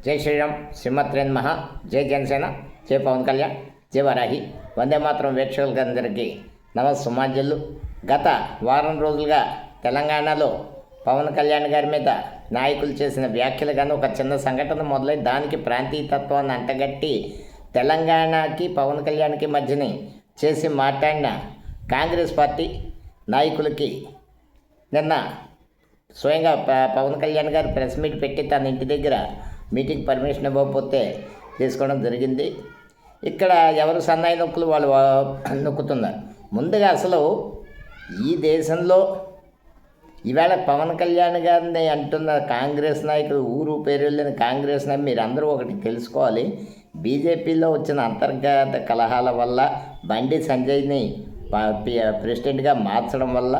జై శ్రీరామ్, శ్రీమత్రేన్ మహా, జై జనసేన, జై పవన్ కళ్యాణ్, జై వరాహి. వందే మాత్రం వీక్షకులందరికీ సుమాంజలు. గత వారం రోజులుగా తెలంగాణలో పవన్ కళ్యాణ్ గారి మీద నాయకులు చేసిన వ్యాఖ్యలు కానీ ఒక చిన్న సంఘటన మొదలై దానికి ప్రాంతీయతత్వాన్ని అంటగట్టి తెలంగాణకి పవన్ కళ్యాణ్కి మధ్యని చేసి మాట్లాడిన కాంగ్రెస్ పార్టీ నాయకులకి నిన్న స్వయంగా పవన్ కళ్యాణ్ గారు ప్రెస్ మీట్ పెట్టి తన ఇంటి దగ్గర మీటింగ్ పర్మిషన్ ఇవ్వకపోతే తీసుకోవడం జరిగింది. ఇక్కడ ఎవరు సన్నాయి నొక్కులు వాళ్ళు నొక్కుతున్నారు. ముందుగా అసలు ఈ దేశంలో ఈవేళ పవన్ కళ్యాణ్ గారిని అంటున్న కాంగ్రెస్ నాయకులు ఊరు పేరు లేని కాంగ్రెస్ నాయకులు మీరందరూ ఒకటి తెలుసుకోవాలి. బీజేపీలో వచ్చిన అంతర్గత కలహాల వల్ల బండి సంజయ్ని ప్రెసిడెంట్గా మార్చడం వల్ల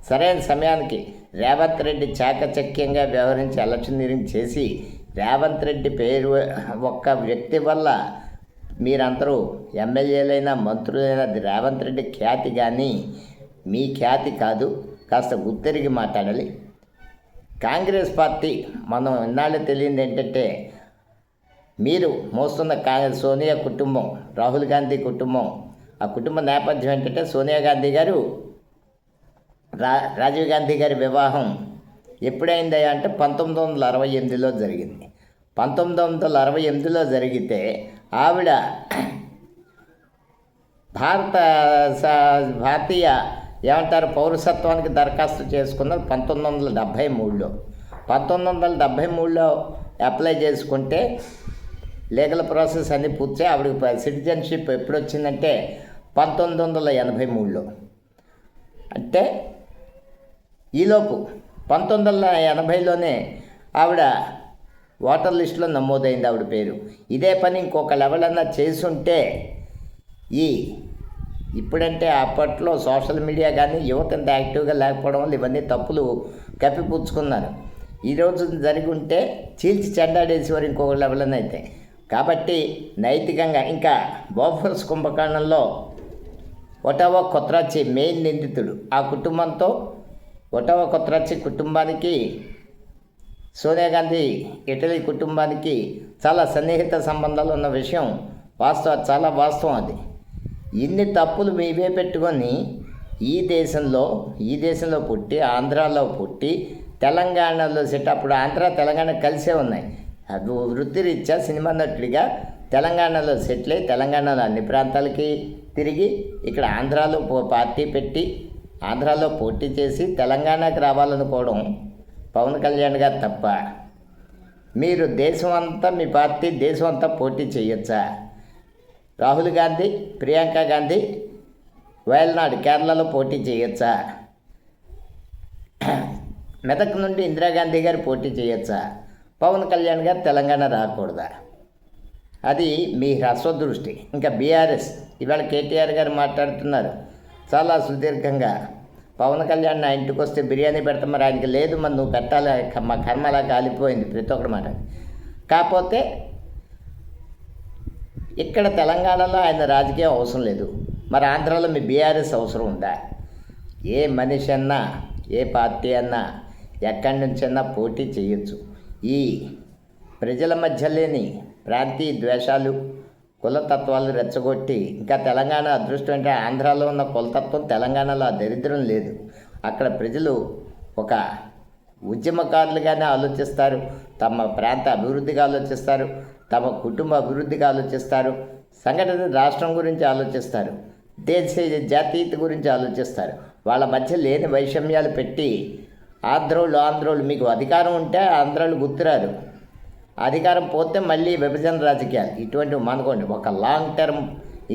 సరైన సమయానికి రేవంత్ రెడ్డి చాకచక్యంగా వ్యవహరించి ఎలక్షనీరింగ్ చేసి రేవంత్ రెడ్డి పేరు ఒక్క వ్యక్తి వల్ల మీరందరూ ఎమ్మెల్యేలైనా మంత్రులైనా రేవంత్ రెడ్డి ఖ్యాతి కానీ మీ ఖ్యాతి కాదు. కాస్త గుర్తెరిగి మాట్లాడాలి. కాంగ్రెస్ పార్టీ మనం ఇన్నాళ్ళు తెలియంది ఏంటంటే మీరు మోస్తున్న సోనియా కుటుంబం, రాహుల్ గాంధీ కుటుంబం, ఆ కుటుంబ నేపథ్యం ఏంటంటే సోనియా గాంధీ గారు రాజీవ్ గాంధీ గారి వివాహం ఎప్పుడైందా అంటే 1968లో జరిగింది. 1968లో జరిగితే ఆవిడ భారతీయ ఏమంటారు పౌరసత్వానికి దరఖాస్తు చేసుకున్నది 1973లో. 1973లో అప్లై చేసుకుంటే లీగల్ ప్రాసెస్ అన్నీ పూర్తి. ఆవిడకి సిటిజన్షిప్ ఎప్పుడు వచ్చిందంటే 1983లో. అంటే ఈలోపు 1980లోనే ఆవిడ ఓటర్ లిస్టులో నమోదైంది ఆవిడ పేరు. ఇదే పని ఇంకొక లెవెల్ అన్నా చేసుంటే ఇప్పుడంటే అప్పట్లో సోషల్ మీడియా కానీ యువత ఇంత యాక్టివ్గా లేకపోవడం వల్ల ఇవన్నీ తప్పులు కప్పిపుచ్చుకున్నారు. ఈరోజు జరిగి ఉంటే చీల్చి చెండాడేసేవారు ఇంకొక లెవెల్ అని అయితే. కాబట్టి నైతికంగా ఇంకా బోఫోర్స్ కుంభకోణంలో ఒటావా కొత్రాచి మెయిన్ నిందితుడు. ఆ కుటుంబంతో ఒటావా కొత్రాచి కుటుంబానికి సోనియా గాంధీ ఇటలీ కుటుంబానికి చాలా సన్నిహిత సంబంధాలు ఉన్న విషయం చాలా వాస్తవం. అది ఇన్ని తప్పులు మీవే పెట్టుకొని ఈ దేశంలో పుట్టి ఆంధ్రాలో పుట్టి తెలంగాణలో అప్పుడు ఆంధ్ర తెలంగాణ కలిసే ఉన్నాయి. అది వృత్తిరీత్యా సినిమా నటుడిగా తెలంగాణలో సెటిల్ అయ్యి తెలంగాణలో అన్ని ప్రాంతాలకి తిరిగి ఇక్కడ ఆంధ్రాలో పార్టీ పెట్టి ఆంధ్రాలో పోటీ చేసి తెలంగాణకి రావాలనుకోవడం పవన్ కళ్యాణ్ గారు తప్ప. మీరు దేశం అంతా మీ పార్టీ దేశం అంతా పోటీ చేయొచ్చా? రాహుల్ గాంధీ, ప్రియాంక గాంధీ వయల్నాడు కేరళలో పోటీ చేయొచ్చా? మెదక్ నుండి ఇందిరాగాంధీ గారు పోటీ చేయొచ్చా? పవన్ కళ్యాణ్ గారు తెలంగాణ రాకూడదా? అది మీ హ్రస్వదృష్టి. ఇంకా బీఆర్ఎస్ ఇవాళ కేటీఆర్ గారు మాట్లాడుతున్నారు చాలా సుదీర్ఘంగా. పవన్ కళ్యాణ్ నా ఇంటికి వస్తే బిర్యానీ పెడతాం, మరి ఆయనకి లేదు, మరి నువ్వు పెట్టాలి, మా కర్మ అలా కాలిపోయింది ప్రతి ఒక్కటి మాట. కాకపోతే ఇక్కడ తెలంగాణలో ఆయన రాజకీయం అవసరం లేదు, మరి ఆంధ్రాలో మీ బీఆర్ఎస్ అవసరం ఉందా? ఏ మనిషి అన్నా ఏ పార్టీ అన్నా ఎక్కడి నుంచైనా పోటీ చేయొచ్చు. ఈ ప్రజల మధ్య లేని ప్రాంతీయ ద్వేషాలు కులతత్వాలు రెచ్చగొట్టి ఇంకా తెలంగాణ అదృష్టం అంటే ఆంధ్రాలో ఉన్న కులతత్వం తెలంగాణలో ఆ దరిద్రం లేదు. అక్కడ ప్రజలు ఒక ఉద్యమకారులుగానే ఆలోచిస్తారు, తమ ప్రాంత అభివృద్ధిగా ఆలోచిస్తారు, తమ కుటుంబ అభివృద్ధిగా ఆలోచిస్తారు, సంఘటన రాష్ట్రం గురించి ఆలోచిస్తారు, జాతీయత గురించి ఆలోచిస్తారు. వాళ్ళ మధ్య లేని వైషమ్యాలు పెట్టి ఆంధ్రోళ్ళు మీకు అధికారం ఉంటే ఆంధ్రాలు గుర్తురారు, అధికారం పోతే మళ్ళీ విభజన రాజకీయాలు ఇటువంటివి మనకోండి. ఒక లాంగ్ టర్మ్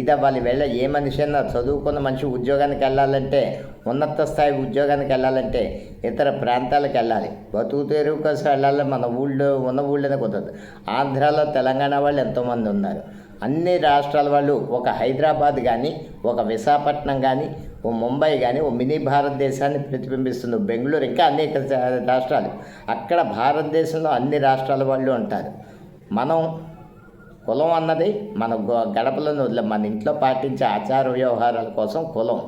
ఇది అవ్వాలి. ఏ మనిషి అయినా చదువుకున్న మనిషి ఉద్యోగానికి వెళ్ళాలంటే, ఉన్నత స్థాయి ఉద్యోగానికి వెళ్ళాలంటే ఇతర ప్రాంతాలకు వెళ్ళాలి. బతుకు తెరువు కోసం వెళ్ళాలి. మన ఉన్న ఊళ్ళోనే కుదరదు. ఆంధ్రాలో తెలంగాణ వాళ్ళు ఎంతోమంది ఉన్నారు. అన్ని రాష్ట్రాల వాళ్ళు, ఒక హైదరాబాద్ కానీ, ఒక విశాఖపట్నం కానీ, ఓ ముంబై కానీ, ఓ మినీ భారతదేశాన్ని ప్రతిబింబిస్తుంది. బెంగళూరు, ఇంకా అనేక రాష్ట్రాలు. అక్కడ భారతదేశంలో అన్ని రాష్ట్రాల వాళ్ళు ఉంటారు. మనం కులం అన్నది మన గడపలను మన ఇంట్లో పాటించే ఆచార వ్యవహారాల కోసం కులం.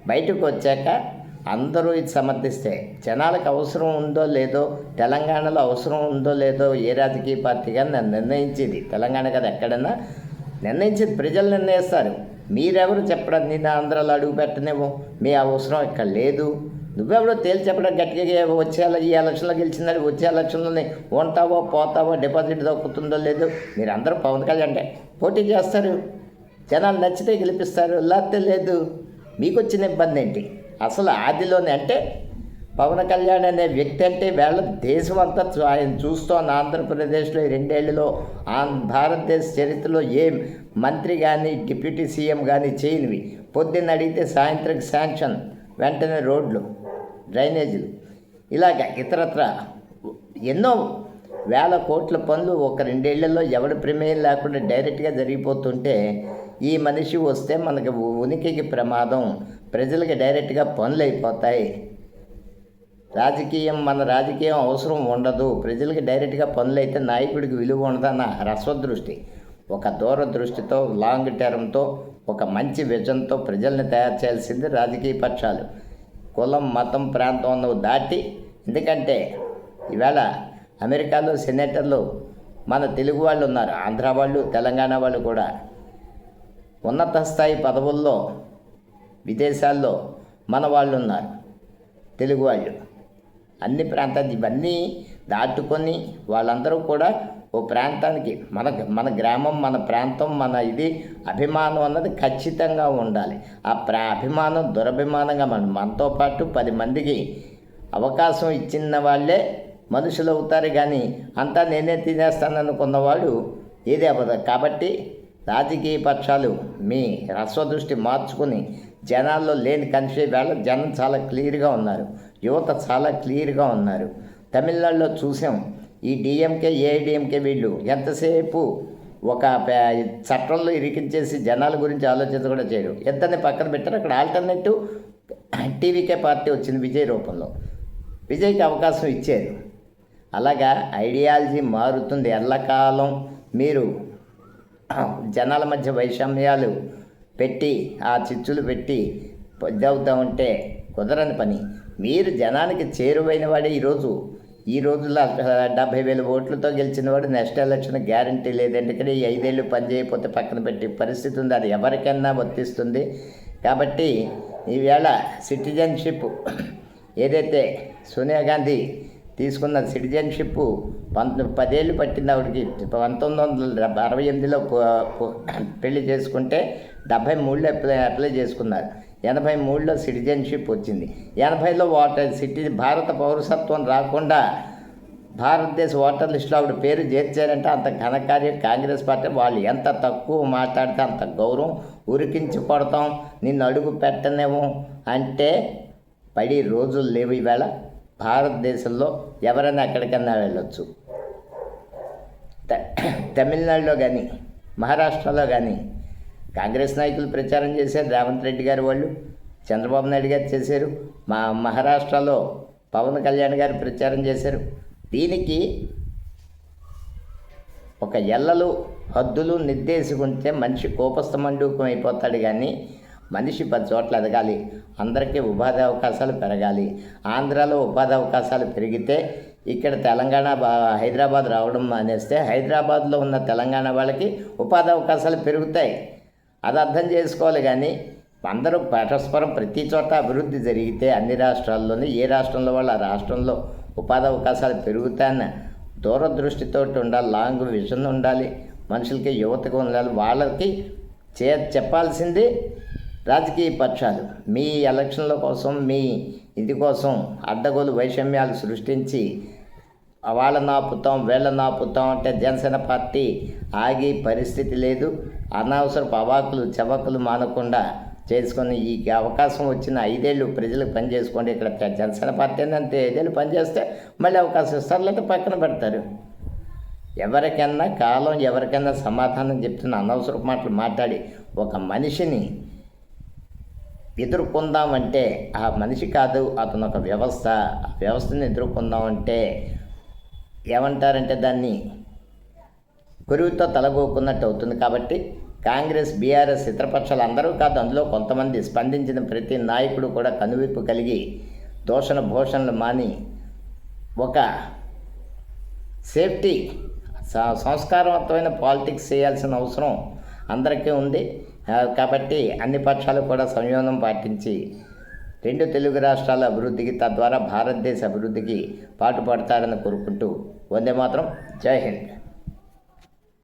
బయటకు వచ్చాక అందరూ ఇది సమర్థిస్తే జనాలకు అవసరం ఉందో లేదో, తెలంగాణలో అవసరం ఉందో లేదో ఏ రాజకీయ పార్టీగా నిర్ణయించేది తెలంగాణ కదా, ఎక్కడైనా నిర్ణయించేది ప్రజలు నిర్ణయిస్తారు. మీరెవరు చెప్పడం, నేను ఆంధ్రాలో అడుగు పెట్టనేమో, మీ అవసరం ఇక్కడ లేదు, నువ్వెవరో తేల్చి చెప్పడం గట్టిగా ఈ ఎలక్షన్లో గెలిచిందని వచ్చే ఎలక్షన్లోనే ఉంటావో పోతావో, డిపాజిట్ దొక్కుతుందో లేదో. మీరు అందరూ పవన్ కళ్యాణ్ అంటే పోటీ చేస్తారు, జనాలు నచ్చితే గెలిపిస్తారు, లేకపోతే లేదు. మీకు వచ్చిన ఇబ్బంది ఏంటి అసలు ఆదిలోనే? అంటే పవన్ కళ్యాణ్ అనే వ్యక్తి అంటే వేళ దేశం అంతా ఆయన చూస్తోంది. ఆంధ్రప్రదేశ్లో ఈ 2 ఏళ్లలో భారతదేశ చరిత్రలో ఏ మంత్రి కానీ డిప్యూటీ సీఎం కానీ చేయనివి. పొద్దున్న అడిగితే సాయంత్రం శాంక్షన్, వెంటనే రోడ్లు, డ్రైనేజీలు, ఇలాగ ఇతరత్ర ఎన్నో వేల కోట్ల పనులు ఒక 2 ఏళ్లలో ఎవరి ప్రమేయం లేకుండా డైరెక్ట్గా జరిగిపోతుంటే, ఈ మనిషి వస్తే మనకి ఉనికికి ప్రమాదం, ప్రజలకి డైరెక్ట్గా పనులు అయిపోతాయి, మన రాజకీయం అవసరం ఉండదు, ప్రజలకి డైరెక్ట్గా పనులు అయితే నాయకుడికి విలువ ఉండదన్న హ్రస్వదృష్టి, ఒక దూరదృష్టితో, లాంగ్ టర్మ్తో, ఒక మంచి విజన్తో ప్రజల్ని తయారు చేయాల్సింది రాజకీయ పక్షాలు. కులం, మతం, ప్రాంతం అన్నవి దాటి. ఎందుకంటే ఈవేళ అమెరికాలో సెనేటర్లు మన తెలుగు వాళ్ళు ఉన్నారు, ఆంధ్ర వాళ్ళు, తెలంగాణ వాళ్ళు కూడా ఉన్నత స్థాయి పదవుల్లో విదేశాల్లో మన వాళ్ళు ఉన్నారు, తెలుగు వాళ్ళు. అన్ని ప్రాంతాలు ఇవన్నీ దాటుకొని వాళ్ళందరూ కూడా ఓ ప్రాంతానికి మన గ్రామం, మన ప్రాంతం, మన ఇది అభిమానం అన్నది ఖచ్చితంగా ఉండాలి. ఆ అభిమానం దురభిమానంగా మనతో పాటు 10 మందికి అవకాశం ఇచ్చిన వాళ్ళే మనుషులు అవుతారు. కానీ అంతా నేనే తినేస్తాననుకున్నవాడు ఏది అవ్వదు. కాబట్టి రాజకీయ పక్షాలు మీ రస్వదృష్టి మార్చుకుని జనాల్లో లేని కన్ఫ్యూజ్ వేళ జనం చాలా క్లియర్గా ఉన్నారు, యువత చాలా క్లియర్గా ఉన్నారు. తమిళనాడులో చూసాం, ఈ డిఎంకే ఏఐడిఎంకే వీళ్ళు ఎంతసేపు ఒక చట్టంలో ఇరికించేసి జనాల గురించి ఆలోచన కూడా చేయరు. ఎంతనే పక్కన పెట్టారు. అక్కడ ఆల్టర్నేటివ్ టీవీకే పార్టీ వచ్చింది విజయ్ రూపంలో, విజయ్కి అవకాశం ఇచ్చారు. అలాగా ఐడియాలజీ మారుతుంది. ఎల్లకాలం మీరు జనాల మధ్య వైషమ్యాలు పెట్టి, ఆ చిచ్చులు పెట్టి ఇదవుతూ ఉంటే కుదరని పని. మీరు జనానికి చేరువైన వాడే ఈ రోజుల్లో 70,000 ఓట్లతో గెలిచిన వాడు నెక్స్ట్ ఎలక్షన్ గ్యారంటీ లేదు. ఎందుకంటే ఈ 5 ఏళ్ళు పని చేయకపోతే పక్కన పెట్టే పరిస్థితి ఉంది. అది ఎవరికైనా వర్తిస్తుంది. కాబట్టి ఈవేళ సిటిజన్షిప్ ఏదైతే సోనియా గాంధీ తీసుకున్న సిటిజన్షిప్ 10 ఏళ్ళు పట్టింది ఆవిడకి. 1968లో పెళ్లి చేసుకుంటే 73లో అప్లై చేసుకున్నారు. 83లో సిటిజన్షిప్ వచ్చింది. 80లో భారత పౌరసత్వం రాకుండా భారతదేశ ఓటర్ లిస్టులో ఆవిడ పేరు చేర్చారంటే అంత ఘనకార్యం కాంగ్రెస్ పార్టీ. వాళ్ళు ఎంత తక్కువ మాట్లాడితే అంత గౌరవం, ఉరికించి కొడతాం, నిన్ను అడుగు పెట్టనేమో అంటే పడి రోజులు లేవు. ఈవేళ భారతదేశంలో ఎవరైనా ఎక్కడికైనా వెళ్ళొచ్చు. తమిళనాడులో కానీ మహారాష్ట్రలో కానీ కాంగ్రెస్ నాయకులు ప్రచారం చేశారు. రేవంత్ రెడ్డి గారు వాళ్ళు, చంద్రబాబు నాయుడు గారు చేశారు. మహారాష్ట్రలో పవన్ కళ్యాణ్ గారు ప్రచారం చేశారు. దీనికి ఒక ఎల్లలు హద్దులు నిర్దేశించుకుంటే మనిషి కోపస్థమండూకం అయిపోతాడు. కానీ మనిషి 10 చోట్ల ఎదగాలి, అందరికీ ఉపాధి అవకాశాలు పెరగాలి. ఆంధ్రాలో ఉపాధి అవకాశాలు పెరిగితే ఇక్కడ తెలంగాణ హైదరాబాద్ రావడం మానేస్తే హైదరాబాద్లో ఉన్న తెలంగాణ వాళ్ళకి ఉపాధి అవకాశాలు పెరుగుతాయి. అది అర్థం చేసుకోవాలి. కానీ అందరూ పరస్పరం ప్రతి చోట అభివృద్ధి జరిగితే అన్ని రాష్ట్రాల్లోనూ ఏ రాష్ట్రంలో వాళ్ళు ఆ రాష్ట్రంలో ఉపాధి అవకాశాలు పెరుగుతాయన్న దూరదృష్టితో ఉండాలి, లాంగ్ విజన్ ఉండాలి, మనుషులకి యువతకు ఉండాలి. వాళ్ళకి చెప్పాల్సింది రాజకీయ పక్షాలు. మీ ఎలక్షన్ల కోసం, మీ ఇది కోసం అడ్డగోలు వైషమ్యాలు సృష్టించి వాళ్ళని ఆపుతాం, వీళ్ళని ఆపుతాం అంటే జనసేన పార్టీ ఆగే పరిస్థితి లేదు. అనవసరపు అవాకులు చవకులు మానకుండా చేసుకొని ఈ అవకాశం వచ్చిన 5 ఏళ్ళు ప్రజలకు పనిచేసుకోండి. ఇక్కడ జనసేన పార్టీ అంతే 5 ఏళ్ళు పనిచేస్తే మళ్ళీ అవకాశం ఇస్తారు, లేకపోతే పక్కన పెడతారు. ఎవరికైనా కాలం, ఎవరికైనా సమాధానం చెప్తున్న అనవసరపు మాటలు మాట్లాడి ఒక మనిషిని ఎదుర్కొందామంటే ఆ మనిషి కాదు, అతను ఒక వ్యవస్థ. ఆ వ్యవస్థని ఎదుర్కొందామంటే ఏమంటారంటే దాన్ని కొరువుతో తలగోకున్నట్టు అవుతుంది. కాబట్టి కాంగ్రెస్, బీఆర్ఎస్ ఇతర పక్షాలు అందరూ కాదు, అందులో కొంతమంది స్పందించిన ప్రతి నాయకుడు కూడా కనువిప్పు కలిగి దోషణ భూషణలు మాని ఒక సేఫ్టీ సంస్కారవంతమైన పాలిటిక్స్ చేయాల్సిన అవసరం అందరికీ ఉంది. కాబట్టి అన్ని పక్షాలు కూడా సంయమనం పాటించి రెండు తెలుగు రాష్ట్రాల అభివృద్ధికి, తద్వారా భారతదేశ అభివృద్ధికి పాటుపడతారని కోరుకుంటూ వందే మాతరం. జై హింద్.